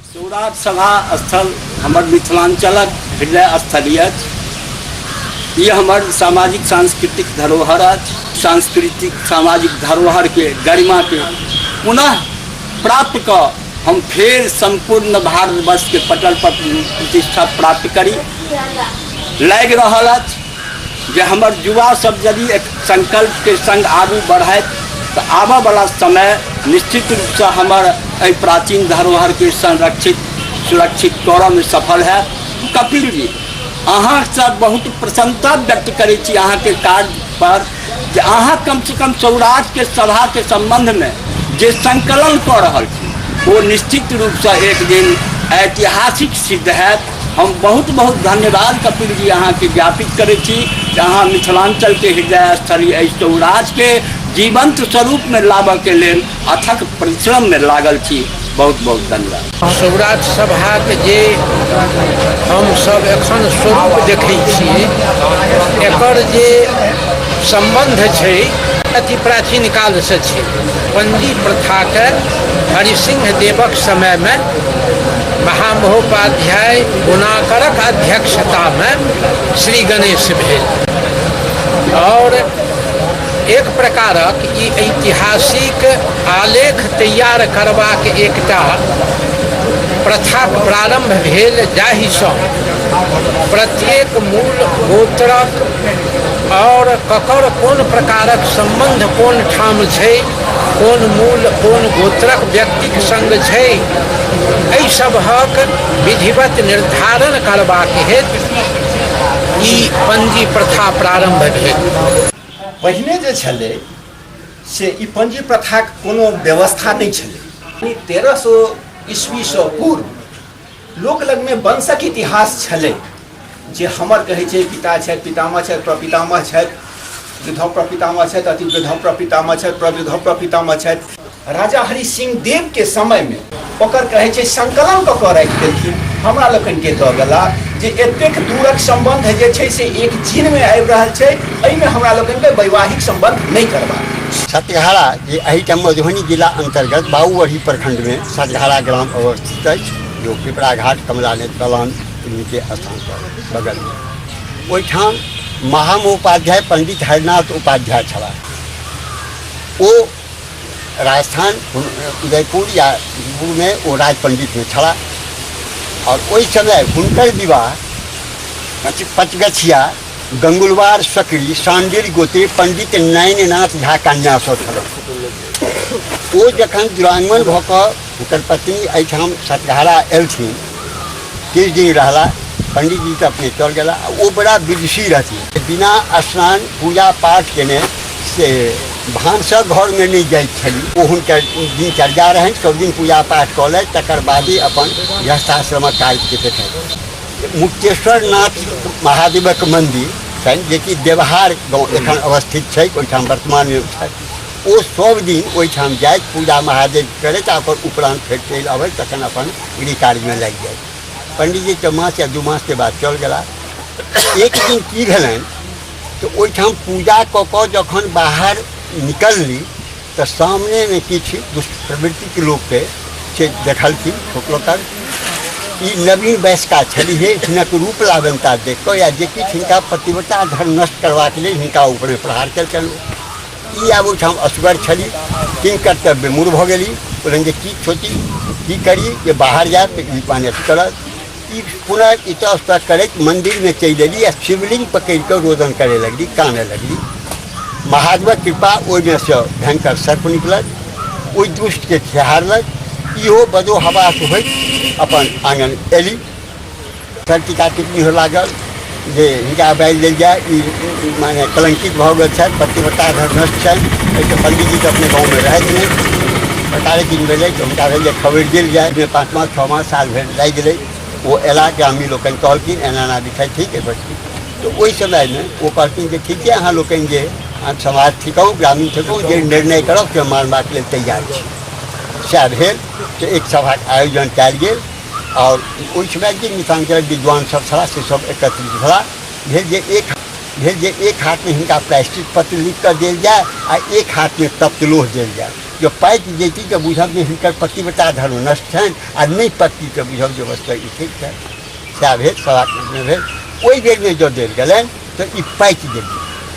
सौराठ सभा स्थल हमर मिथिलांचलक हृदय स्थल अछि। ये हमर सामाजिक सांस्कृतिक धरोहर अछि। सांस्कृतिक सामाजिक धरोहर के गरिमा के पुनः प्राप्त कर हम फिर संपूर्ण भारतवर्ष के पटल पर प्रतिष्ठा प्राप्त करी लग रहल अछि। जे हमर युवा सब यदि एक संकल्प के संग आगू बढ़त तो आबऽ वाला समय निश्चित रूप से हमर एहि प्राचीन धरोहर के संरक्षित सुरक्षित करऽ में सफल है। कपिल जी अहाँ से बहुत प्रसन्नता व्यक्त करै छी अहाँ के कार्य पर जे अहाँ कम से कम सौराठ के सभा के संबंध में जे संकलन कर रहल छी वो निश्चित रूप से एक दिन ऐतिहासिक सिद्ध है। हम बहुत बहुत धन्यवाद कपिल जी अहाँ के ज्ञापित करै छी कि अहाँ मिथिलांचल के हृदय स्थली सौराठ के जीवंत स्वरूप में लाबऽ के लेल अथक परिश्रम में लागल छी। बहुत बहुत धन्यवाद। सौराठ सभा के जे हम सब एखन स्वरूप देखै छी एकर जे संबंध छै अति प्राचीन काल से छै। पंजी प्रथा के हरिसिंह देवक समय में महामहोपाध्याय गुणाकरक अध्यक्षता में श्री गणेश भेल और एक प्रकारक ई ऐतिहासिक आलेख तैयार करबाक एकटा प्रथा प्रारंभ भेल जाहिसँ प्रत्येक मूल गोत्रक और ककर कोन प्रकारक संबंध कोन ठाम छै कोन मूल कोन गोत्रक व्यक्तिक संग छै एहि सबहक विधिवत निर्धारण करबाक हेतु ई पंजी प्रथा प्रारंभ भेल। पहिने जे छलै से ई पंजी प्रथा कोनो व्यवस्था नहीं छलै। 1300 ईस्वी से पूर्व लोक लग में वंशक इतिहास छलै जे हमर कहै छै पिता छथि पितामह छथि प्रपितामह छथि विधव प्रपितामह छथि अति विधव प्रपितामह छथि प्रविधव प्रपितामह छथि। राजा हरि सिंह देव के समय में ओकर कहै छै संकलन कऽ कऽ राखि देलखिन हमरा लोकनि के दऽ गेला जे एतेक दूरक संबंध जे छै से एक चीन में आबि रहल छै एहिमे हमरा लोकनि के वैवाहिक संबंध नहीं करबाक। सतघारा जे एहिठाम मधुबनी जिला अंतर्गत बाबूबढ़ी प्रखंड में सतघारा ग्राम अवस्थित अछि जो पिपरा घाट कमला नेत्र दलान के स्थान पर बगल में। ओहिठाम महामहोपाध्याय पंडित हरिनाथ उपाध्याय छला। ओ राजस्थान उदयपुर या में वो राज पंडित में छला और ओहि समय हुनकर विवाह पचगछिया गंगुलवार सकरी सांडिल गोते पंडित नयननाथ झा कन्या से छल। ओ जखन दुरांगमन भऽ कऽ हुनकर पत्नी एहिठाम सतघारा एलथिन 30 दिन रहला पंडित जी तो अपने चल गला। वो बड़ा विदुषी रहती बिना स्नान पूजा पाठ केने से भानसा घर में नहीं जाइत छली। ओ हुनकर दिनचर्या रहनि सब दिन पूजा पाठ कऽ लैत तकर बादे अपन गृहस्थाश्रमक कार्य के देखैत। मुक्तेश्वर नाथ महादेवक मंदिर छनि जेकि देवहार गाँव एखन अवस्थित छै ओहिठाम वर्तमान में छथि। ओ सब दिन ओहिठाम जाइत पूजा महादेव करैत अपन उपरांत फेर चलि अबैत तखन अपन गृह कार्य में लागि जाइत। पंडित जी 2 मास या 2 मास के बाद चल गेला। एक दिन की भेलनि तो ओहिठाम पूजा कऽ कऽ जखन बाहर निकलली तो सामने में किछु दुष्प्रवृत्ति के लोग के से देखलखिन ठोकलक। ई नवीन वयस्का छलीहे हिनक रूप लावणता देख कऽ या जे किछु हिनका पतिव्रता धर्म नष्ट करबाक लेल हिनका ऊपर प्रहार केलकनि। ई आब ओहिठाम असगर छली किन कर्तव्य मूर्ख भऽ गेली बोलन जे की छोटी की करी जे बाहर जायब तो पानी अथी करत। ई पुनः इतः उतः करैत मंदिर में चलि एली आ शिवलिंग पकड़ कऽ रोदन करे लगली काने लगली। महादेवक कृपा ओहिमे से भयंकर सर्प निकलत ओहि दुष्ट के खिहारलक। इहो बदो हवा से होइत अपन आंगन एली। सर टीका टिप्पणी हो लागल जे हिनका बाइल देल जाय ई माने कलंकित भऽ गेल छथि पतिव्रता धर्म नष्ट छनि। एहिसँ पंडित जी तऽ अपने गाँव में रहैत नहि 18 दिन भेलै तऽ हुनका भेल जे खबरि देल जाय। 5 मास 6 मास साल भरि लागि गेलै। वो एला ग्रामीण लोकनि कहलखिन एना एना दिखाई ठीक है बच्ची। तो ओहि समय में वो कहलखिन जे ठीक है अहाँ लोकनि जे समाज थिकहु ग्रामीण थिकहु जे निर्णय करब से मानबाक लेल तैयार छी। सएह भेल जे एक सभाक आयोजन कयल गेल और ओहि समय जे मिथिलांचलक विद्वान सब छलाह से सब एकत्रित भेला भेल जे एक भेल जे एक हाथ में हिनका प्लास्टिक पत्र लिख कर देल जाए आ एक हाथ में तप्तलोह देल जाए जो पाकि जेती तऽ बुझब जे हिनकर पतिव्रता धर्म नष्ट छनि आ नहि पति तऽ बुझब जे बस ई ठीक छै सएह भेल सभामे भेल। ओहि बेरमे जो देल गेलनि तऽ ई पाकि गेल।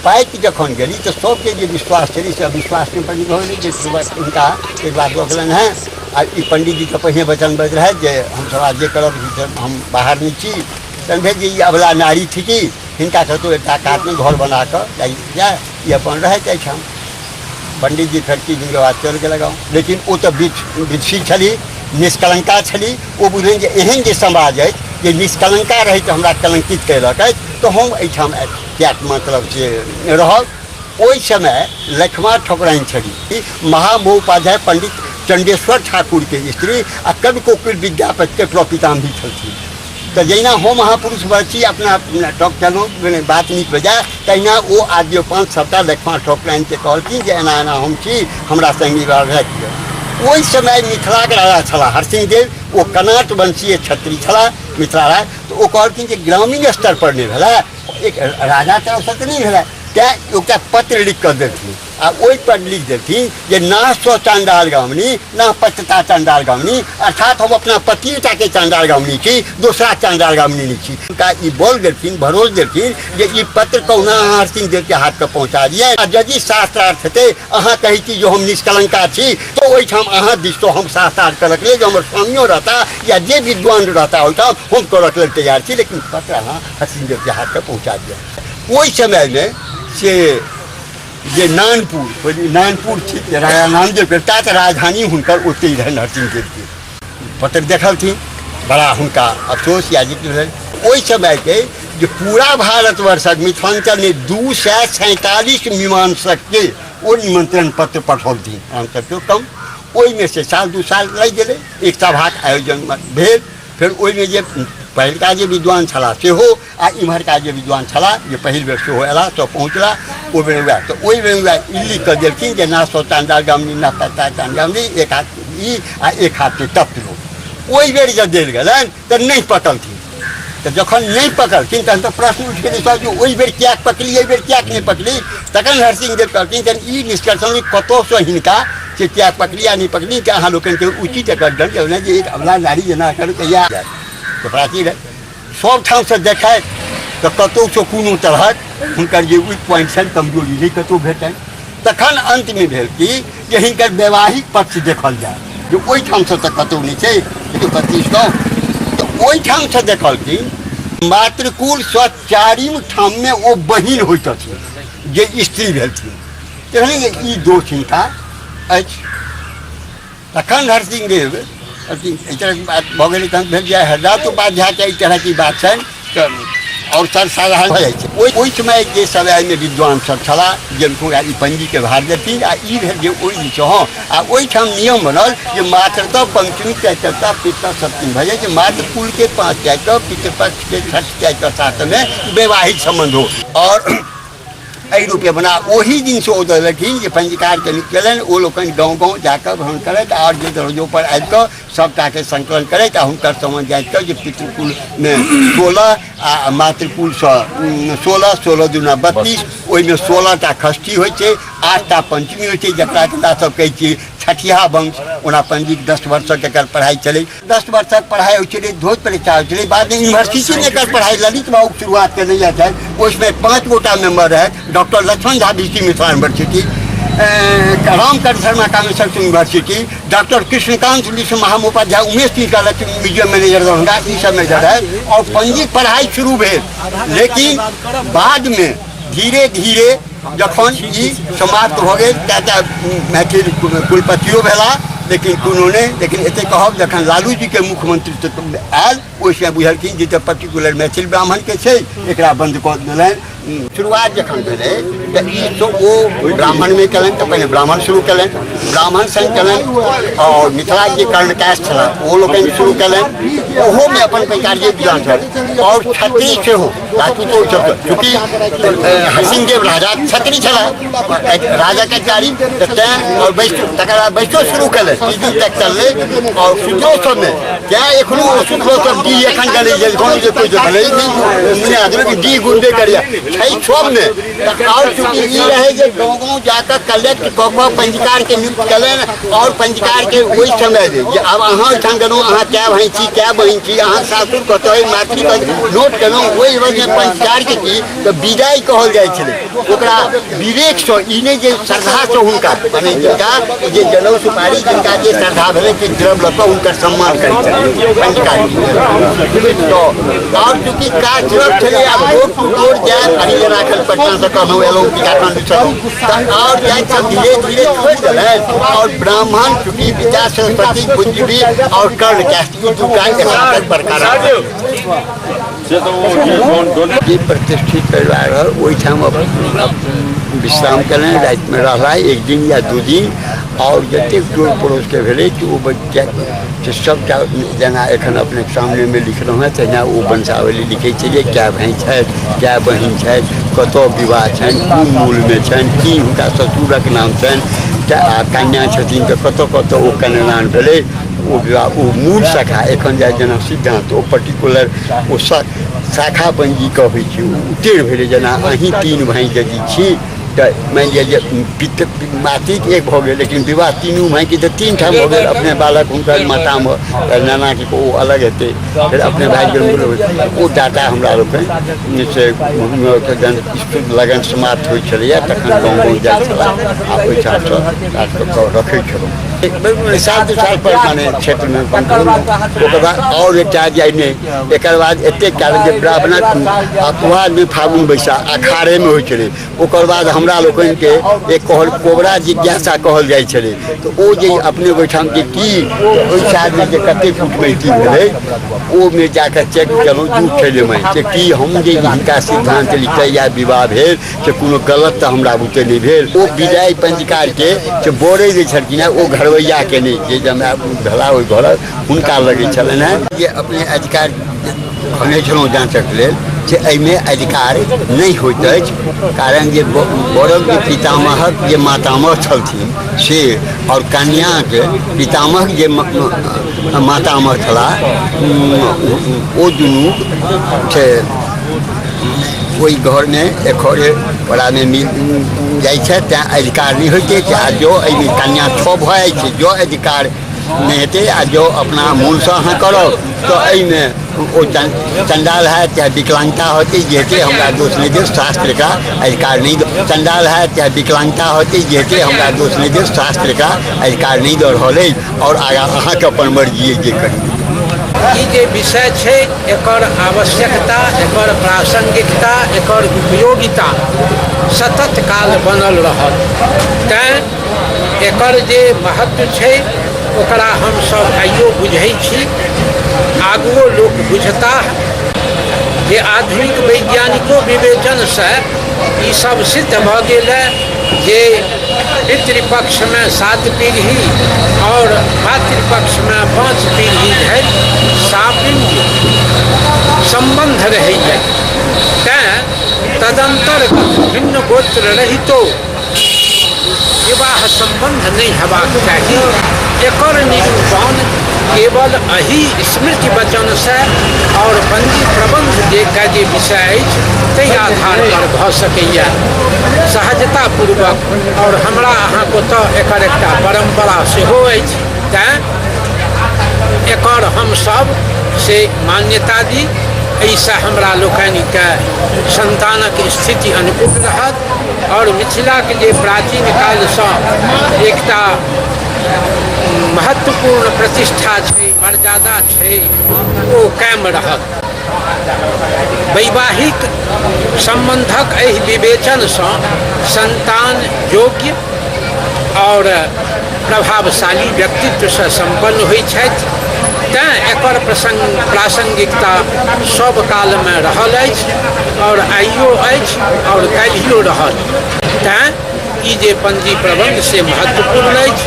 पाकि जखन गेली तऽ सबके जे विश्वास छलै से अविश्वास में परिणत होलै जे हिनका एक बात कहलनि हैं आ ई पंडित जी के पहिने वचन बज रहे जे हमसब आज जे करब हम बाहर नहीं छी तहन भेल जे ई अबला नारी थिकी हिनका कतहु एकटा कातमे घर बना कऽ जाए ई अपन रहैत एहिठाम। पंडित जी फेर किछु दिनके बाद चलि गेल गाँव, लेकिन ओ तऽ विधि छली निष्कलंका छली। ओ बुझलनि जे एहन जे समाज अछि जे निष्कलंका रहै तऽ हमरा कलंकित कयलक अछि तऽ हम एहिठाम किएक मतलब से रहब। ओहि समय लक्ष्मा ठकुराइन छली महामहोपाध्याय पंडित चंडेश्वर ठाकुर के स्त्री आ कवि कोकिल विद्यापति के प्रपितामही छलथिन। तो जहिना हम महापुरुष बची अपना टॉक चलूँ बात नीक बजा तहिना वो आद्योपांत सबटा लक्ष्मा ठकुराइन के कहलखिन जे एना एना हम छी हमरा संगी रह दियौ। ओहि समय मिथिला के राजा छला हरसिंह देव वो कनाट वंशीय क्षत्रिय छला मिथिला राज। तो वो कहलखिन जे ग्रामीण स्तर पर नहीं भेला एक राजा तरफ से नहीं भेला क्या एक पत्र लिख कर देथिन आ ओहि पर लिख देथिन जे ना सो चांडाल गामनी ना पचता चांडाल गामनी अर्थात हम अपना पतिता के चांडाल गामनी छी दूसरा चांडाल गामनी नहीं छी। उनका ई बोल देथिन भरोस देथिन जे ई पत्र कहुना हरसिंह देव के हाथ पे पहुँचा दिए आ यदि शास्त्रार्थ हेतै अहाँ कहै छी जो हम निष्कलंका छी तो ओहिठाम अहाँ दिस तो हम शास्त्रार्थ कर रखले जो हमर स्वामियों रहता या जे विद्वान रहता ओहिठाम हम कर रखले तैयार छी, लेकिन पत्र अहाँ हरसिंह देव के हाथ पे पहुँचा दिया। ओहि समय में से जे नानपुर थी राजा नामदेव करता तो राजधानी हुनकर ओते ही रहन हरसिंह देव के पत्र देखलथिन बड़ा हुनका अफसोस या जिक्र भेल। ओहि समय के जो पूरा भारतवर्षक मिथिलांचल में 247 मीमांसक के वो निमंत्रण पत्र पठौलथिन हम सबके कम। ओहि में से साल 2 साल लग गए एक सभाक आयोजन भेल। फिर ओहि में जे पहिलका जे विद्वान छला सेहो आ इम्हरका जे विद्वान छला जे पहिल बेर सेहो एला तो पहुँचला ओ बेर वएह तो ओहि बेर वएह ई लिख कऽ देलखिन जे ना सो चांडाल गामनी ना पता चांडाल गामनी एक हाथ ई आ एक हाथ के तप्तलोह। ओहि बेर जब देल गेलनि तऽ नहि पकड़लथिन। तो जखन नहीं पकड़थिन तहन तो प्रश्न उठ गेलै सर जो ओहि बेर किएक पकड़ी एहि बेर किएक नहीं पकड़ी। तखन हरसिंह देव कहलखिन जे ई निष्कर्षण कतहुसँ हिनका से किएक पकड़ी या नहीं पकड़ी कि अहाँ लोकनिके उचित एकर दंड देलनि जे एक अबला नारी जेना करू कहिया तो प्राचीन है सब ठाम से देखाय तो कतहुसँ कोनो तरहक हुनकर जे वीक पॉइंट छनि कमजोरी नहीं कतहु भेटनि। तखन अंत में भेल कि जे हिनकर वैवाहिक पक्ष देखल जाए जो ओहिठाम से तऽ कतहु नहीं छै 25 तो ओहिठाम से देखलखिन मातृकुल स्वचारिम ठाम में ओ बहिन होइत छथिन जे स्त्री भेलथिन तखन ई दोष हिनका अछि। तखन हरसिंह देव इस तरह की बात भऽ गेलै तहन भेल जाए हरदास उपाध्याय के इस तरह की बात छनि तऽ और सर्वसाधारण भऽ जाइ छै। ओहि समय जे समय में विद्वान सब छला जिनको ई पंजी के भार देथिन आ ई भेल जे ओहि दिससँ हँ आ ओहिठाम नियम बनल जे मातृतः पंचमी चैतरता पितृ सप्तमी भऽ जाइ छै। मातृकुल के 5 चैतर पितृपक्ष के 6 चैतर साथ में वैवाहिक संबंध हो और एहि रूपे बना ओही दिन से ओ देलखिन जे पंजीकार के निकलन ओ लोकनि गाँव गाँव जाकर भ्रमण करैत और जे दरजो पर आबि कऽ सबटा के संकलन करैत आ हुनकर समझ जाइत कऽ जे पितृकुल में 16 आ मातृकुल से 16 16 दूना 32 ओहिमे 16टा षष्ठी होइ छै 8टा पंचमी होइ छै जकरा हमरा सब कहै छियै छठिया वंश। ओना पंजीक 10 वर्षक एकर पढ़ाई चलै 10 वर्षक पढ़ाई होइ छलै ध्वज परीक्षा होइ छलै बाद में यूनिवर्सिटी में एकर पढ़ाई ललित बाबू शुरुआत केने जाए उसमें 5 गोटा मेंबर रहे डॉक्टर लक्ष्मण झा विश्व Mithila university Ramkaran Sharma Kameshwar university doctor Krishnakant विश्व महामहोपाध्याय उमेश सिंह का म्यूजियम मैनेजर दरभंगा ई सब मेजर है और पंजीक पढ़ाई शुरू भेल। लेकिन बाद में धीरे धीरे जखन ई समाप्त हो गए त्या मैथिल कुलपतियो भेला लेकिन कोनो नहीं। लेकिन एते कहब जखन लालू जी के मुख्यमंत्री आयल ओहिसँ बुझलखिन जे पर्टिकुलर मैथिल ब्राह्मण के छै एकरा बंद कऽ देलनि। शुरुआत जखन भेलै तऽ ई तो ओ ब्राह्मण में कलन तो पहले ब्राह्मण शुरू कलन ब्राह्मण संग कलन और मिथिला जे कर्णकाश छला ओ लोकनि शुरू कलन ओहो में अपन पैकार जे विद्वान छल और क्षत्रिय सेहो राजपूतो चूँकि हरसिंह देव राजा क्षत्रिय छला राजा के जारी और वैष्णव शुरू कलन तक चललै और सूत्रों सब में क्या एखनो सूत्रों सब डी एखन चलै छै कोनो जे कोई चलै नहि आदमी के डी गुंडे करिया छै सब ने और चूंकि ई रहे जे गांव जाकर कलेक्ट कऽ कऽ पंजीकार के नियुक्त करें और पंजीकार के वही समय दे जे अब अहाँ ठाम गेलहुँ अहाँ क्या भाई छी क्या बहन छी अहाँ सासुर कतऽ मातृ नोट केलहुँ ओहि वजह पंजीकार के की तऽ विदाई कहल जाइ छलै ओकरा विवेक सँ ई नहि जे श्रद्धा सँ हुनका मने जिनका जे जनेऊ सुपारी जिनका जे श्रद्धा भेलै कि द्रव लऽ कऽ हुनकर सम्मान करै छलै पंजीकार तो और चूँकि काजरत छलै आब डोर टू डोर जाए अभी राखल पटना से कहलहुँ एलहुँ टीकाकरण और जाए सब धीरे धीरे छोड़ि देलनि और ब्राह्मण चूँकि विद्या सरस्वती बुद्धिवी और कर्ण कैस्ट ई दूटा एक बरकरार जे प्रतिष्ठित परिवार रहल ओहिठाम विश्राम कयलनि रातिमे रहला एक दिन या दू दिन और जतेक टोल पड़ोसके भेलै कि ओ बच्चा सबटा जेना एखन अपने सामने में लिखलहुँ हेँ तहिना ओ वंशावली लिखै छै जे कए भाइ छथि कए बहिन छथि कतऽ विवाह छनि कोन मूलमे छनि की हुनका ससुरक नाम छनि आ कन्या छथिन तऽ कतऽ कतऽ ओ कन्यादान भेलै ओ विवाह ओ मूल शाखा एखन जाइ जेना सिद्धांत ओ पर्टिकुलर ओ शाखा पंजी कहै छै उतेर भेलै जेना अहीँ 3 भाइ यदि छी तऽ मानि लिअ जे मातृक एक भऽ गेल लेकिन विवाह तीनू भाइके तऽ 3 ठाम भऽ गेल अपने बालक हुनकर मातामे नानाके ओ अलग हेतै फेर अपने भाइ ओ डाटा हमरा लोकनि से लगन समाप्त होइ छलैए तखन गाँव जाइ छलै आ ओहिठामसँ रखै छलहुँ 7 साल पर माने क्षेत्रमे ओकर बाद और एकटा जाइ नहि एकर बाद एतेक कारण जे ब्राह्मणक अपवादमे फागुन बैसाख अखाड़ेमे होइ छलै ओकर बाद हमरा लोकनिके एक कहल कोबरा जिज्ञासा कहल जाइ छलै तऽ ओ जे अपने ओहिठाम जे की ओहि सालमे जे कतेक फुट मैटी भेलै ओहिमे जाकऽ चेक केलहुँ झूठ छलै जे की हम जे हिनका सिद्धांत लिखै या विवाह भेल से कोनो गलत तऽ हमरा बुते नहि भेल ओ विदाई पंजीकारके से बोरै दै छलखिन हेँ ओ घरवैयाके नहि जे हमरा भेला ओहि घरक हुनका लगै छलनि हेँ जे अपने अधिकार कहने छलहुँ जाँचक लेल से एहिमे अधिकार नहि होइत अछि कारण जे बड़क जे पितामहक जे मातामह छलथिन से और कन्याके पितामह जे मातामह छलाह ओ दुनू से ओहि घरमे एखरे पड़ामे मिल जाइ छै तेँ अधिकार नहि होइत छै आ जो एहिमे कन्या 6 भऽ जाइ छै जो अधिकार नहीं हेतै आ जो अपना मूलसँ अहाँ करब तऽ एहिमे ओ चंडाल है चाहे विकलांगता होती जे हेतै हमरा दोष नहीं दे शास्त्र का अधिकार नहीं चंडाल है चाहे विकलांगता होती जे हेतै हमरा दोष नहीं दे शास्त्र का अधिकार नहीं दऽ रहल अछि और आगाँ अहाँके अपन मर्जी जे करी ई जे विषय छै एकर आवश्यकता एकर प्रासंगिकता एकर उपयोगिता सतत काल बनल रहत तैँ एकर जे महत्व छै ओकरा हम सब आइयो बुझै छी आगुओ लोक बुझता जे आधुनिक वैज्ञानिको विवेचन से ई सब सिद्ध भऽ गेल जे पितृपक्ष में 7 पीढ़ी और मातृपक्ष में 5 पीढ़ी धरि सापिंग संबंध रहैए तैँ तदंतर्गत भिन्न गोत्र रहितो विवाह संबंध नहीं हेबाक चाही एकर निरूपण केवल अही स्मृति वचन से और पंजी प्रबंध का जे विषय अछि ताहि आधार पर भऽ सकैए सहजतापूर्वक और हमरा अहाँके तऽ एकर एकटा परम्परा सेहो अछि तैँ एकर हमसब से मान्यता दी एहिसँ हमरा लोकनिके संतानक स्थिति अनुकूल रहत और मिथिलाके जे प्राचीन कालसँ एकटा महत्वपूर्ण प्रतिष्ठा छै मर्यादा छै ओ कायम रहत वैवाहिक संबंधक एहि विवेचनसँ संतान योग्य और प्रभावशाली व्यक्तित्वसँ संपन्न होइ छथि तैँ एकर प्रासंगिकता सब कालमे रहल अछि और आइयो अछि और काल्हियो रहत तैँ ई जे पंजी प्रबंध से महत्वपूर्ण अछि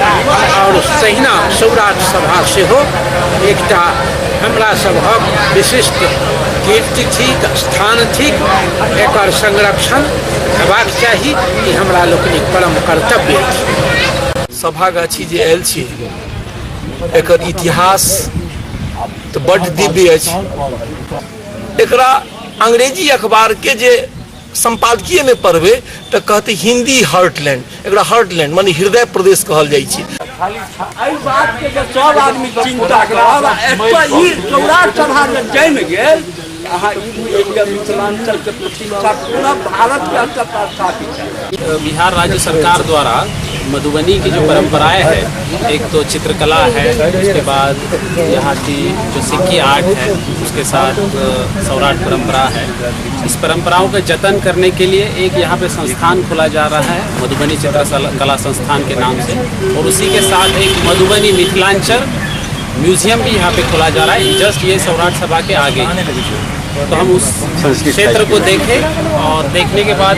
और तहिना सौराठ सभा सेहो एकटा हमरा सभक विशिष्ट कीर्ति थिक स्थान थिक एकर संरक्षण हेबाक चाही ई हमरा लोकनिक परम कर्तव्य अछि सभागाछी जे आयल छी एकर इतिहास तो बड़ दिव्य अछि। एकरा अंग्रेजी अखबार के जे संपादकीय में पढ़बे तो कहते हिंदी हार्टलैंड, एकरा हार्टलैंड माने हृदय प्रदेश कहल जाइ छै। एहि बात के सब आदमी चिंता करब, एतऽ ई सौराठ सभा में जम गेल, अहाँ मिथिलांचल के प्रतिष्ठा पूरा भारत के स्तर पर स्थापित है। बिहार राज्य सरकार द्वारा मधुबनी की जो परंपराएं हैं, एक तो चित्रकला है, उसके बाद यहाँ की जो सिक्की आर्ट है, उसके साथ सौराठ परंपरा है। इस परंपराओं का जतन करने के लिए एक यहाँ पे संस्थान खोला जा रहा है मधुबनी चित्रकला संस्थान के नाम से, और उसी के साथ एक मधुबनी मिथिलांचल म्यूजियम भी यहाँ पे खोला जा रहा है, जस्ट ये सौराठ सभा के आगे। तो हम उस क्षेत्र को देखें और देखने के बाद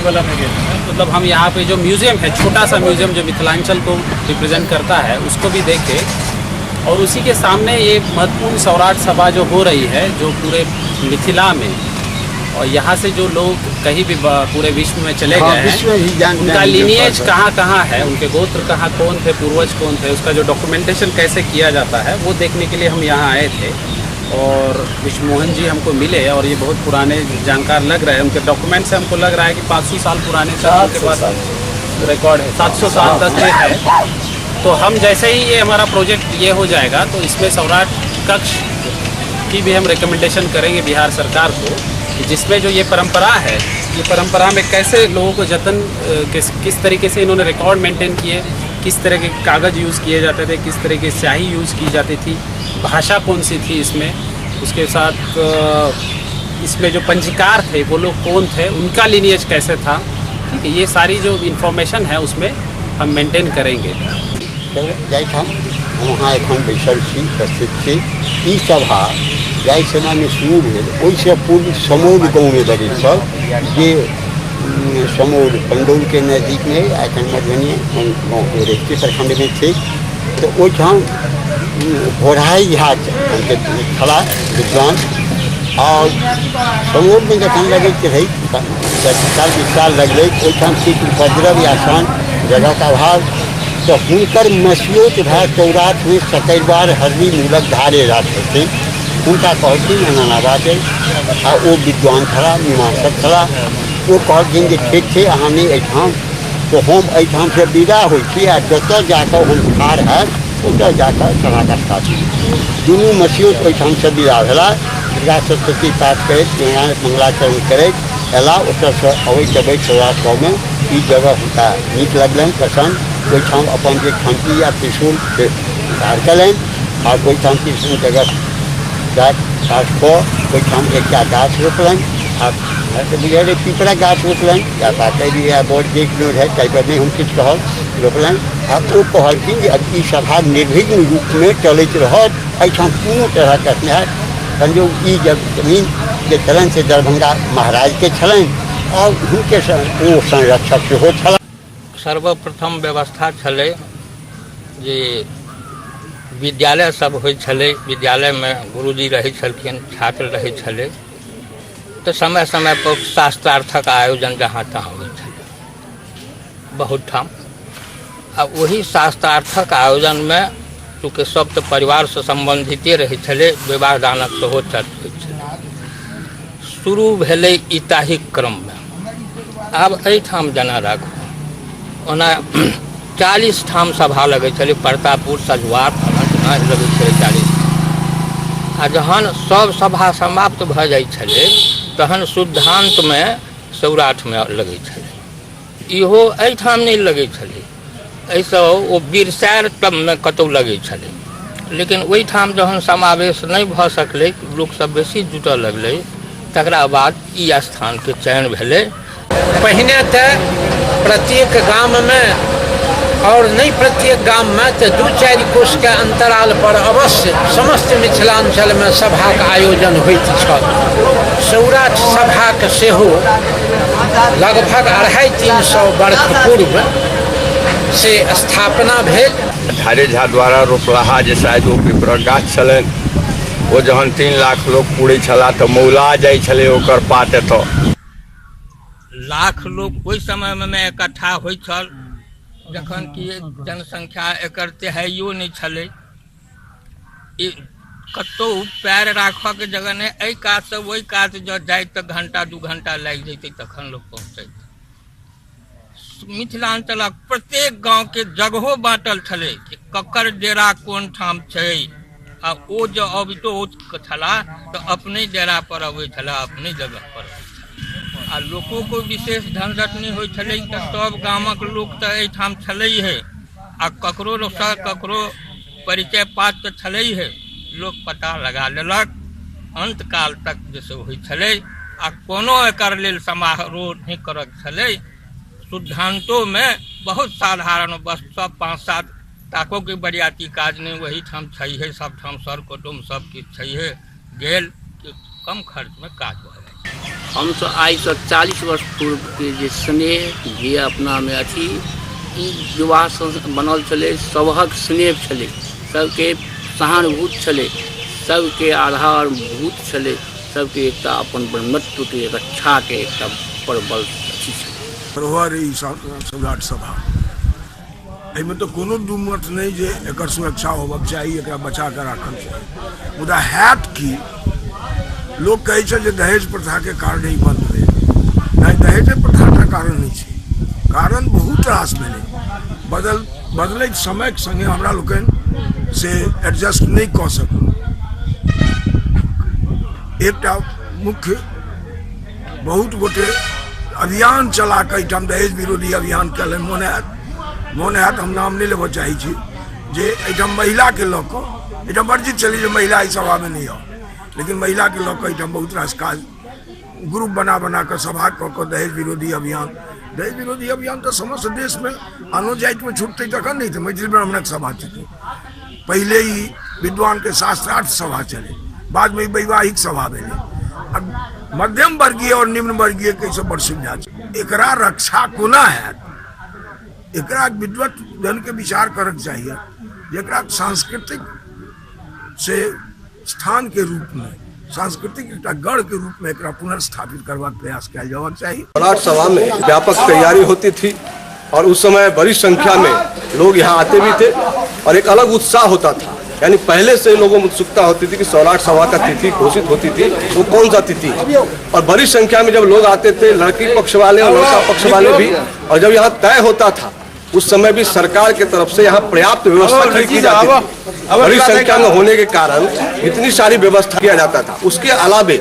मतलब हम यहाँ पे जो म्यूजियम है, छोटा सा म्यूजियम जो मिथिलांचल को रिप्रेजेंट करता है, उसको भी देखें। और उसी के सामने ये महत्वपूर्ण सौराठ सभा जो हो रही है, जो पूरे मिथिला में और यहाँ से जो लोग कहीं भी पूरे विश्व में चले गए हैं, उनका लिनिएज कहाँ कहाँ है, उनके गोत्र कहाँ कौन थे, पूर्वज कौन थे, उसका जो डॉक्यूमेंटेशन कैसे किया जाता है, वो देखने के लिए हम यहाँ आए थे। और विष्णु मोहन जी हमको मिले और ये बहुत पुराने जानकार लग रहे हैं, उनके डॉक्यूमेंट से हमको लग रहा है कि 500 साल पुराने उनके पास रिकॉर्ड है, 700 साल तक के है। तो हम जैसे ही ये हमारा प्रोजेक्ट ये हो जाएगा, तो इसमें सौराठ कक्ष की भी हम रिकमेंडेशन करेंगे बिहार सरकार को, जिसमें जो ये परंपरा है, ये परंपरा में कैसे लोगों को जतन किस तरीके से इन्होंने रिकॉर्ड मेंटेन किए, किस तरह के कागज़ यूज़ किए जाते थे, किस तरह की स्याही यूज़ की जाती थी, भाषा कौन सी थी इसमें, उसके साथ इसमें जो पंजीकार थे वो लोग कौन थे, उनका लिनिएज कैसे था, ठीक है, ये सारी जो इन्फॉर्मेशन है उसमें हम मेंटेन करेंगे। हम वहाँ एखन बैसल छी, उपस्थित छी। ई सभा जाहि समय में शुरू भेल, ओहिसँ पूर्व समौर गाँव में लगै छल, जे समौर पंडौल के नजदीक में एखन मधुबनी गाँव के रेखती प्रखंड में छै। तो ओहिठाम घोड़ाई झा छला विद्वान, और समौर में जखन लगैत रही 10 साल लगलै, ओहिठाम किछु उपद्रव या शान जगह का अभाव, तो हुनकर मसियोत भए सौराठ में सकैरबार हरदी मूलक धारे राखै छै। हुनका कहलखिन एना बात अछि, आ ओ विद्वान छला, मीमांसक छला। ओ कहलखिन जे ठीक छै, अहाँ नहि एहिठाम, तो हम एहिठाम से विदा होइ छी, आ जतऽ जाकऽ हम ठाढ़ हैब ओतऽ जाकऽ सभाके स्थापित। दुनू मसियोत ओहिठाम से विदा भेला, दुर्गा सप्तशती पाठ करैत, मंगलाचरण करैत अयला। ओतऽसँ अबैत अबैत सौराठ गाँवमे ई जगह हुनका नीक लगलनि, पसन्द। ओहिठाम अपन जे खंती या त्रिशूल के उद्धार कयलनि, आओर ओहिठाम त्रिशूल जगह काट कऽ ओहिठाम एकटा गाछ रोपलनि, आ बुझल पीपरा गाछ रोपलनि, या पाकरि या बड़ जे किलो रहै, ताहिपर नहि हम किछु कहब, रोपलनि। आ ओ कहलखिन जे ई सभा निर्विघ्न रूपमे चलैत रहत, एहिठाम कोनो तरहके अथी हैत। संयोग ई जमीन जे छलनि से दरभंगा महाराजके छलनि, आओर हुनके ओ संरक्षक सेहो छलनि। सर्वप्रथम व्यवस्था छलै जे विद्यालय सब होइ छलै, विद्यालय में गुरुजी रहै छलखिन, छात्र रहै छलै, तो समय समय पर शास्त्रार्थक आयोजन जहाँ तहाँ होइ छलै बहुत ठाम। आ वही शास्त्रार्थक आयोजन में चूँकि सब तो परिवार से संबंधिते रहै छलै, विवाह दानक सेहो चर्चा होइ छलै। शुरू भेलै इताहिक क्रम में। आब एहिठाम जेना राखू, ओना 40 ठाम सभा लगै छलै, प्रतापपुर सजवार लगै छलै 40। आ जहन सब सभा समाप्त भऽ जाइ छलै, तहन शुद्धांत में सौराठ में लगै छलै। इहो एहिठाम नहीं लगै छलै, एहिसँ ओ बिरसैर में कतौ लगै छलै, लेकिन ओहिठाम जहन समावेश नहीं भऽ सकलै, लोक सब बेसी जुटऽ लगलै, तकरा बाद ई स्थान के चयन भेलै। पहिने तऽ प्रत्येक गाम में और नहीं प्रत्येक गाम में तो 2-4 कोष के अंतराल पर अवश्य समस्त मिथिलांचल में सभा का आयोजन होइत छल। सौराठ सभा के सेहो लगभग 250-300 वर्ष पूर्व से स्थापना भेल। धारे झा द्वारा रोपलाहा जे शायद ओ पिपरक गाछ छलनि, ओ जहन 3 लाख लोग पुरै छला तऽ मौला जाइ छलै ओकर पात एतऽ। लाख लोग ओहि समय में इकट्ठा होइ छल, जखन कि जनसंख्या एकर तेहाइयो नहीं छलै। कतौ पैर राखऽ के जगह नहीं, एहि कात से ओहि कात जो जाए तो घंटा 2 घंटा लग जैते तखन लोग पहुँचते। मिथिलांचलक प्रत्येक गांव के जगहो बांटल छले कि ककर डेरा कोन ठाम छै, आ ओ जो अबितो छला तो अपने डेरा पर अबै छला, अपने जगह पर आ लोको को विशेष झंझट नहीं होय छलै तऽ सब गामक लोक तऽ एहिठाम छलै है, आ ककरो परिचय पात्र छलै है, लोक पता लगा लेलक। अंत काल तक जैसे होय छलै आ कोनो एकर लेल समारोह नहीं करत छलै। सिद्धांतों में बहुत साधारण बस सब 5-7 ताको के बरियाती काज नहीं, वही ठाम छै है, सब ठाम सर कुटुम्ब सब किछु छै है, गेल कि कम खर्च में काज भऽ जाए। हम तो आज से 40 वर्ष पूर्व के जे स्नेह भी अपना में अथी विवाह बनल छलै, सबहक स्नेह छलै, सबके सहानुभूत छलै, सबके आधारभूत छलै, सबके एकटा अपन ब्रह्मत्व के रक्षा के एकटा प्रबल अथी छलै। धरोहर ई सौराठ सभा एहिमे तो कोनो दू मत नहीं जे एकर सुरक्षा होबक चाही, एकरा बचा के राखल चाही। मुदा हैत कि लोग कहै छै जे दहेज प्रथा के कारण ही बंद भेल, नहीं दहेज प्रथा का कारण नहीं छै, कारण बहुत रास भेलै। बदलैत समय के संगे हमरा लोकनि से एडजस्ट नहीं कऽ सकू। एकटा मुख्य बहुत गोटे अभियान चला के एहिठाम दहेज विरोधी अभियान कयलनि। मोन हैत हम नाम नहीं लेबऽ चाहै छी जे एहिठाम महिला के लऽ कऽ एहिठाम वर्जित छलै जे महिला एहि सभा में नहीं आओ, लेकिन महिला के लऽ कऽ एहिठाम बहुत रास काज ग्रुप बना के सभा कऽ कऽ दहेज विरोधी अभियान तो समस्त देश में आनो जाति में छूटते तखन नहीं, तो मैथिल ब्राह्मणक सभा छूटे। पहले ही विद्वान के शास्त्रार्थ सभा चले, बाद में वैवाहिक सभा भेलै। मध्यम वर्गीय और निम्न वर्गीय के सब बड़ सुविधा छै। एकरा रक्षा कोना हैत, एकरा विद्वत जन के विचार करक चाहिए, जेकरा सांस्कृतिक से स्थान के रूप में, सांस्कृतिक एक गढ़ के रूप में एकरा पुनर्स्थापित करवा प्रयास किया जाना चाहिए। सौराठ सभा में व्यापक तैयारी होती थी और उस समय बड़ी संख्या में लोग यहाँ आते भी थे और एक अलग उत्साह होता था। यानी पहले से लोगों में उत्सुकता होती थी कि सौराठ सभा का तिथि घोषित होती थी, वो कौन सा तिथि, और बड़ी संख्या में जब लोग आते थे, लड़की पक्ष वाले और लड़का पक्ष वाले भी, और जब यहाँ तय होता था उस समय भी सरकार की तरफ से यहाँ पर्याप्त व्यवस्था की जाती थी। बड़ी संख्या में होने के कारण इतनी सारी व्यवस्था किया जाता था। उसके अलावे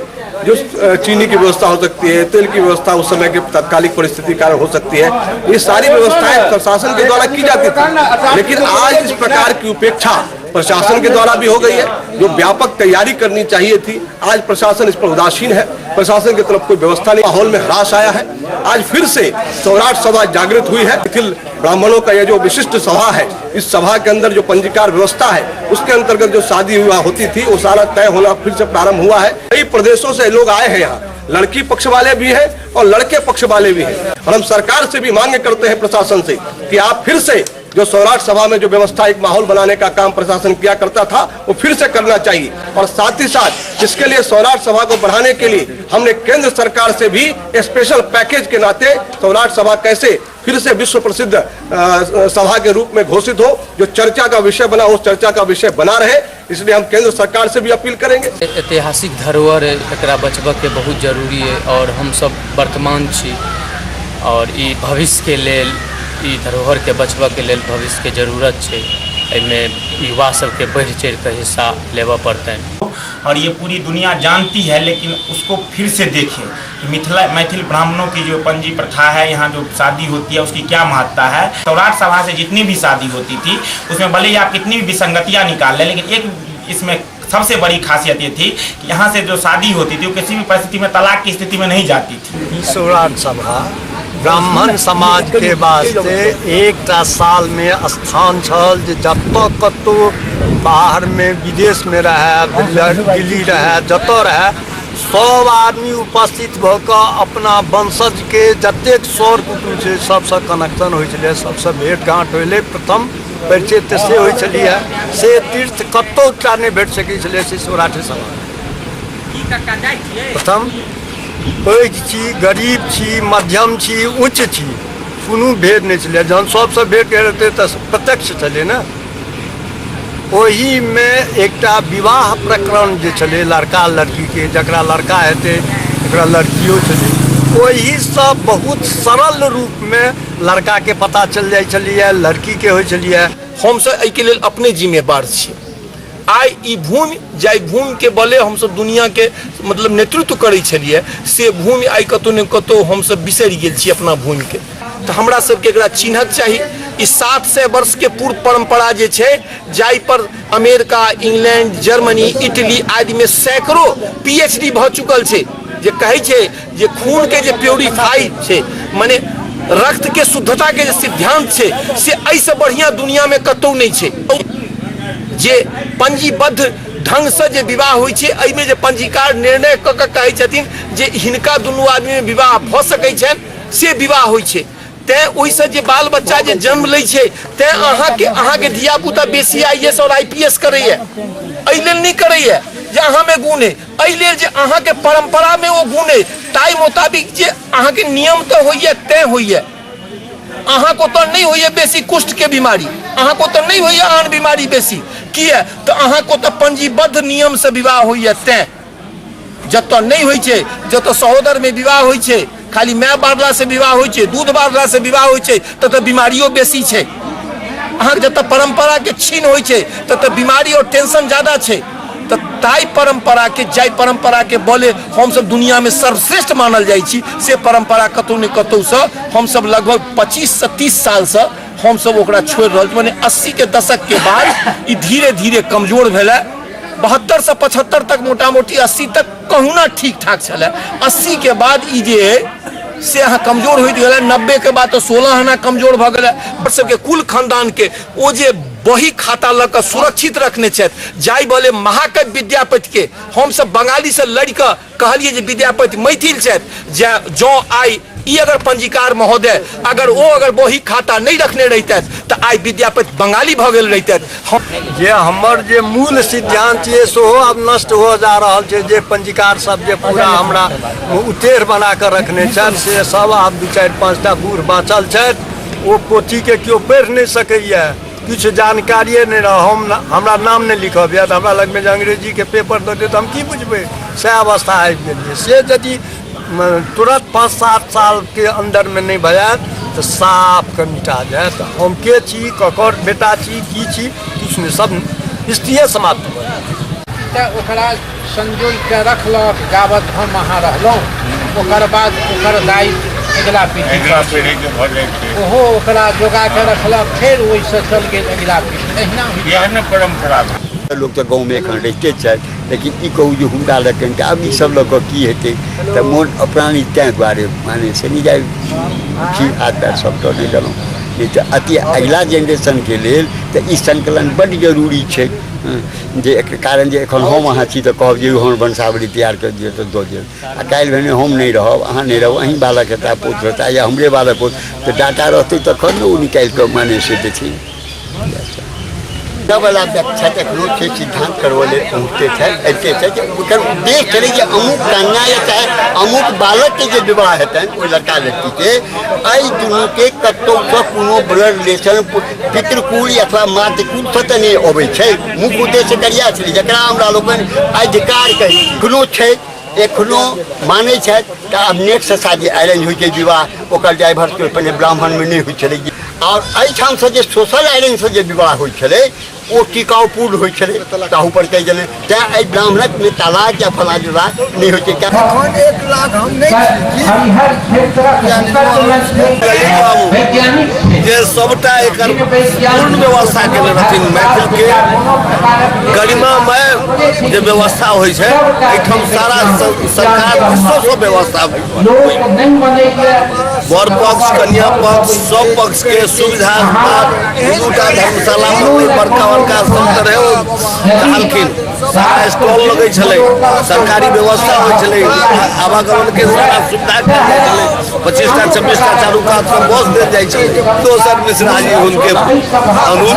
जो चीनी की व्यवस्था हो सकती है, तेल की व्यवस्था उस समय के तत्कालिक परिस्थिति कारण हो सकती है, ये सारी व्यवस्थाएं प्रशासन के द्वारा की जाती थी। लेकिन आज इस प्रकार की उपेक्षा प्रशासन के द्वारा भी हो गई है। जो व्यापक तैयारी करनी चाहिए थी, आज प्रशासन इस पर उदासीन है, प्रशासन की तरफ कोई व्यवस्था नहीं, माहौल में ह्रास आया है। आज फिर से सौराठ सभा जागृत हुई है। मिथिल ब्राह्मणों का यह जो विशिष्ट सभा है, इस सभा के अंदर जो पंजीकार व्यवस्था है, उसके अंतर्गत जो शादी विवाह होती थी वो सारा तय होना फिर से प्रारंभ हुआ है। कई प्रदेशों से लोग आए हैं यहाँ, लड़की पक्ष वाले भी हैं और लड़के पक्ष वाले भी हैं, और हम सरकार से भी मांग करते हैं प्रशासन से कि आप फिर से जो सौराठ सभा में जो व्यवस्था एक माहौल बनाने का काम प्रशासन किया करता था वो फिर से करना चाहिए। और साथ ही साथ इसके लिए सौराठ सभा को बढ़ाने के लिए हमने केंद्र सरकार से भी स्पेशल पैकेज के नाते सौराठ सभा कैसे फिर से विश्व प्रसिद्ध सभा के रूप में घोषित हो, जो चर्चा का विषय बना उस चर्चा का विषय बना रहे, इसलिए हम केंद्र सरकार से भी अपील करेंगे। ऐतिहासिक धरोहर एकरा बचबऽ के बहुत जरूरी है और हम सब वर्तमान छी और ई भविष्य के लेल ई धरोहर के बचबऽ के लेल भविष्य के जरूरत है। एहिमे युवा सबके बढ़ चढ़ के हिस्सा लेबऽ पड़तै और ये पूरी दुनिया जानती है, लेकिन उसको फिर से देखें कि मैथिल ब्राह्मणों की जो पंजी प्रथा है, यहाँ जो शादी होती है उसकी क्या महत्ता है। सौराठ सभा से जितनी भी शादी होती थी उसमें भले ही आप कितनी भी विसंगतियाँ निकाल लें, लेकिन एक इसमें सबसे बड़ी खासियत ये थी कि यहाँ से जो शादी होती थी वो किसी भी परिस्थिति में तलाक की स्थिति में नहीं जाती थी। सौराठ सभा ब्राह्मण समाज के वास्ते एक साल में स्थान छल जे जतऽ कतौ बाहर में विदेश में रहे, दिल्ली रहे, जतऽ रहे, सब आदमी उपस्थित भऽ कऽ अपना वंशज के जतेक सौर कुटुम्ब छै सबसँ कनेक्शन होइ छलै, सबसँ भेंट घाँट होइले, प्रथम परिचय से होइ छलियै। से तीर्थ कतौ नहि भेट सकै छलै से सौराठ सभा। प्रथम पैघ छी, गरीब छी, मध्यम छी, उच्च छी, कोनो भेद नहीं छलै। जहन सबसँ भेट हेतै तऽ प्रत्यक्ष छलै ने। ओही में एकटा विवाह प्रकरण जे छलै लड़का लड़की के, जकरा लड़का हेतै एकरा लड़कियो छलै, ओही सब बहुत सरल रूप में लड़का के पता चल जाइ छलिए, लड़की के होइ छलिए। हम सब एहि के लेल अपने जिम्मेवार छी। आइ ई भूमि जाहि भूमि के बले हम सब दुनिया के मतलब नेतृत्व करै छलिए, से भूमि आइ कतौ ने कतौ हम सब बिसरि गेल छी अपना भूमि के। तो हमरा सबके एकरा चिन्हक चाही। ई 700 वर्ष के पूर्व परंपरा जे छै, जाहि पर अमेरिका, इंग्लैंड, जर्मनी, इटली आदि में सैकड़ों PhD भ चुकल छै, जे कहै छै जे खून के जे प्योरीफाई छै, माने रक्त के शुद्धता के जे सिद्धांत छै, से ऐसे बढ़िया दुनिया में कतौ नहीं छै। जे पंजीबद्ध ढंग से जे विवाह होइ छै, एहिमे जे पंजीकार निर्णय क के कहै छथिन जे हिनका दुनू आदमी में विवाह भ सकै छनि, से विवाह होइ छै। तैं ओहिसँ जे बाल बच्चा जे जन्म लै छै, तैं अहाँके धिया पुता बेसी IAS और IPS करैए, एहि लेल नहीं करैए जे अहाँ में गुण है, एहि लेल जे अहाँके परंपरा में ओ गुण है, ताहि मुताबिक जे अहाँके नियम तो होइए तैं होइए। अहाँको तो नहीं होइए बेसी कुष्ठ के बीमारी, अहाँको तो नहीं होइए आन बीमारी बेसी, किया तो अहाँको तो पंजीबद्ध नियम से विवाह होइए। तैं जतऽ नहीं होइ छै, जतऽ सहोदर में विवाह होइ छै, खाली माय बारला से विवाह होइ छै, दूध बारला से विवाह होइ छै, ततऽ बीमारियों बेसी छै। अहाँ जतऽ परंपरा के छीन होइ छै, ततऽ बीमारी और टेंशन ज्यादा छै। तो ताई परंपरा के, जाय परंपरा के बोले हम सब दुनिया में सर्वश्रेष्ठ मानल जाइ छी, से परंपरा कतौ ने कतौ से हम सब लगभग 25 से 30 साल से हम सब ओकरा छोड़ रहल। माने 80 के दशक के बाद ई धीरे धीरे कमजोर भेलै। 72 से 75 तक मोटा मोटी 80 तक कहुना ठीक ठाक चले। 80 के बाद ई जे से अहाँ कमजोर होइत गेलै। 90 के बाद तो 16 आना कमजोर भ गेलै। सबके कुल खानदान के ओ जे बही खाता लऽ कऽ सुरक्षित रखने छथि, जाहि बोले महाकवि विद्यापति के हम सब बंगाली से लड़ कऽ कहलिए जे विद्यापति मैथिल छथि। जो आई ई अगर पंजीकार महोदय अगर बही खाता नहीं रखने रहते तो आई विद्यापति बंगाली भ गेल रहते। जे हमर जे मूल सिद्धांत ये सेहो आब नष्ट हो जा रहा है। जे पंजीकार सब जे पूरा हमरा उतेर बना कर रखने छथि, से सब आब 2-4-5टा बूढ़ बाँचल छथि। ओ पोथी के केओ पढ़ि नहीं सकैए, किछु जानकारिए नहीं रह। हमरा नाम नहीं लिखब या हमरा लग में अंग्रेजी के पेपर दऽ दे तो हम की बुझबै। से अवस्था आबि गेलिए। से यदि तुरंत 5-7 साल के अंदर में नहीं भजात तो साफ के मिटा जाए। तो हम के छी, ककर बेटा छी, की छी, किछु नहीं, सब स्थितिए समाप्त हो जाए। ओकरा संजोग के रखलक गावत हम अहाँ रहलहुँ, ओकर बाद ओकर दायित्व अगला पीढ़ी के भऽ जाइ छै। ओहो ओकरा जोगा के रखलक, फिर ओहिसँ चल गेल अगला पीढ़ी। एहिना परंपरा लोग तो गाँव में एखन रहिते छथि, लेकिन ई कहू जे हुनका लखन के आब ई सब लऽ कऽ की हेतै। तऽ मोन अपरानी तैँ दुआरे माने से नहीं जाए हाथ पैर सब तो नहीं देलहुँ। नहीं तो अति अगिला जेनरेशन के लेल तो ई संकलन बड्ड जरूरी छै। जे एकर कारण जे एखन हम अहाँ छी तऽ कहब जे हमर वंशावली तैयार कर दियौ तऽ दऽ दियौ। आ काल्हि भेने हम नहीं रहब, अहाँ नहीं रहब, अहीं बालक हेता, पुत हेता या हमरे बालक होत, तऽ डाटा रहतै तखन ने ओ निकालि कऽ माने से देथिन। वाला छथि एखनो से सिद्धांत करवले पहुँचते छथि, अबिते छथि। ओकर उद्देश्य छलै जे अमुक कन्या या चाहे अमुक बालक के जे विवाह हेतनि ओहि लड़का लड़की के, एहि दुनू के कतौ सँ कोनो ब्लड रिलेशन पितृकुल अथवा मातृकुल सँ तऽ नहि अबै छै। मुख्य उद्देश्य करिया छलै जकरा हमरा लोकनि अधिकार के एखनो छै, एखनो मानै छथि। तऽ आब नेट से शादी अरेंज होइ छै विवाह, ओकर डाइवर्स के पहिने ब्राह्मण में नहीं होइ छलै। और एहिठाम से जे सोशल अरेंज से जे विवाह होइ छलै ओ टिकाऊपूर्ण होइ छलै। ताहू पर कहि देने तैँ एहि ब्राह्मणक में तलाक या फला विवाह नहीं होइ छै। 1 लाख हम जे सबटा एकर पूर्ण व्यवस्था केने रहथिन। मैथिल के गरिमामय जे व्यवस्था होइ छै, एहिठाम सारा सरकार विशेष व्यवस्था वर पक्ष कन्या पक्ष सब पक्ष के सुविधा। दूटा धर्मशाला बड़का बड़का सब रहे डालखिन, सारा स्टॉल लगे छलै, सरकारी व्यवस्था होइ छलै, आवागमन के सारा सुविधा कयल जाइ छलै। 25टा 26टा चारू कात से बस देल जाइ छलै। दोसर मिश्रा जी हुनके अनुज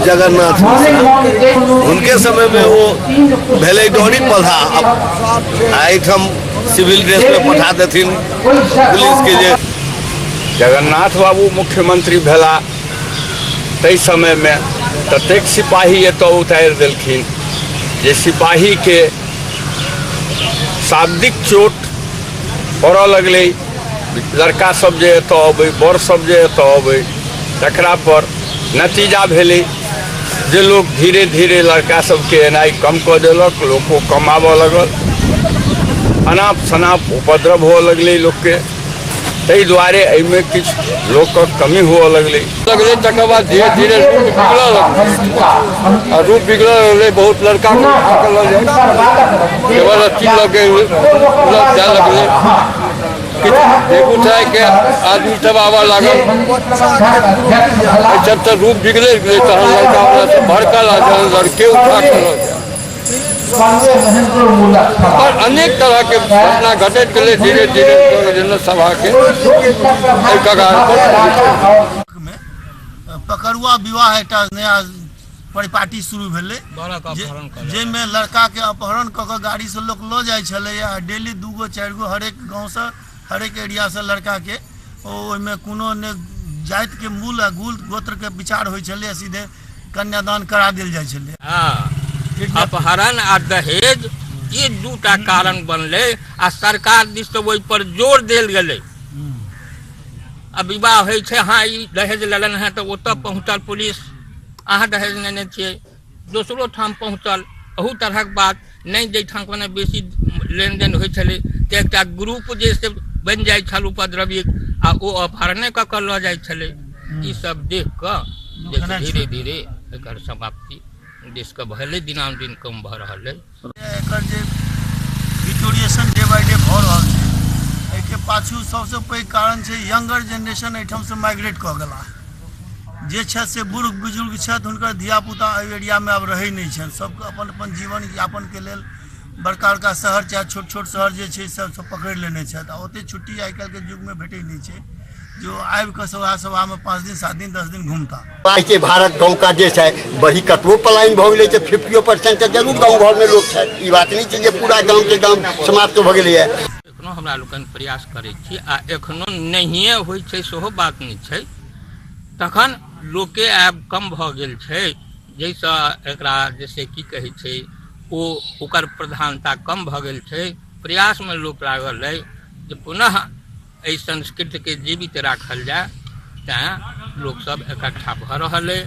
जगन्नाथ उनके समय में वो भेलै डोरी पौधा, एहिठाम सिविल ड्रेस में पठा देथिन पुलिस के। जे जगन्नाथ बाबू मुख्यमंत्री भेला तई समय में ततेक सिपाही एतऽ उतारि देलखिन जे सिपाही के शाब्दिक चोट पड़ऽ लगलै। लड़का सब जे एतऽ अबै, बड़ सब जे एतऽ अबै, तकरा पर नतीजा भेलै जे लोग धीरे धीरे लड़का सबके एनाइ कम कऽ देलक, लोको कम आबऽ लगल, अनाप शनाप उपद्रव हुअ लगलै लोकके। ताहि दुआरे एहिमे किछु लोकके कमी हुअ लगलै। तकर बाद धीरे धीरे रूप बिगड़ऽ लगलै, आ रूप बिगड़ऽ लगलै। बहुत लड़का केवल अथी लगे जाए लगलै, बेगूसराय के आदमी सब आबऽ लागल, जब तक रूप बिगड़े गेलै तहन लड़का वाला से भड़कल आ जहन लड़के उठा कर और अनेक तरह के घटना घटैत गेलै। धीरे धीरे जनसभा के कगार पर पकड़ुआ विवाह एक नया परिपाटी शुरू भेलै, जाहिमे लड़का के अपहरण कऽ कऽ गाड़ी से लोक लऽ जाइ छलैया। डेली 2 4 गो हरेक गाँव से हरेक एरिया से लड़का के ओहिमे कोनो ने जाति के मूल आ गुल गोत्र के विचार होइ छलै, सीधे कन्यादान करा देल जाइ छलै। अपहरण आ दहेज ये 2टा कारण बनले आ सरकार दिस से ओहि पर जोर देल गेलै। अब विवाह होइ छै, हाँ ई दहेज लेलन है तो ओतऽ पहुँचल पुलिस, अहाँ दहेज लेने छियै, दोसरो ठाम पहुँचल, अहू तरहक बात नहीं। जाहिठाम कोनो बेसी लेन देन होइ छलै तऽ एकटा ग्रुप जे से बनि जाइ छल उपद्रवी, आ ओ अपहरणे कऽ कऽ लऽ जाइ छलै। ई सब देख कऽ धीरे धीरे एकर समाप्ति देश के भले दिनानुदिन कम भऽ रहल है। एकर जे डिटोरिएशन डे बाय डे भऽ रहल छै, एहिके पाछू सबसे पैघ कारण छै यंगर जेनरेशन एहिठाम से माइग्रेट कऽ गेला। जे छथि से बूढ़ बुजुर्ग छथि, हुनकर धियापुता एहि एरियामे आब रहै नहि छनि। सबके अपन अपन जीवन यापनके लेल बड़का बड़का शहर चाहे छोट छोट शहर जे छै सब पकड़ि लेने छथि, आ ओतेक छुट्टी आइ काल्हिके युगमे भेटै नहीं छै जो आबि कऽ सभा में 5 दिन 7 दिन 10 दिन घूमता। के भारत गाँव का देश है, वही कतबो पलायन भऽ गेलै तऽ 50% जरूर गाँव घरमे लोक छथि। ई बात नहीं छै जे पूरा गाँव के गाँव समाप्त भऽ गेलै है। एखनो हमरा लोकनि प्रयास करै छी, आ एखनो नहिए होइ छै सेहो बात नहीं छै। तखन लोके आब कम भऽ गेल छै, जाहिसँ एकरा जैसे की कहै छै ओकर प्रधानता कम भऽ गेल छै। प्रयासमे लोक लागल है जे पुनः एहि संस्कृति के जीवित राखल जाए, तैं लोक सब इकट्ठा भऽ रहल है।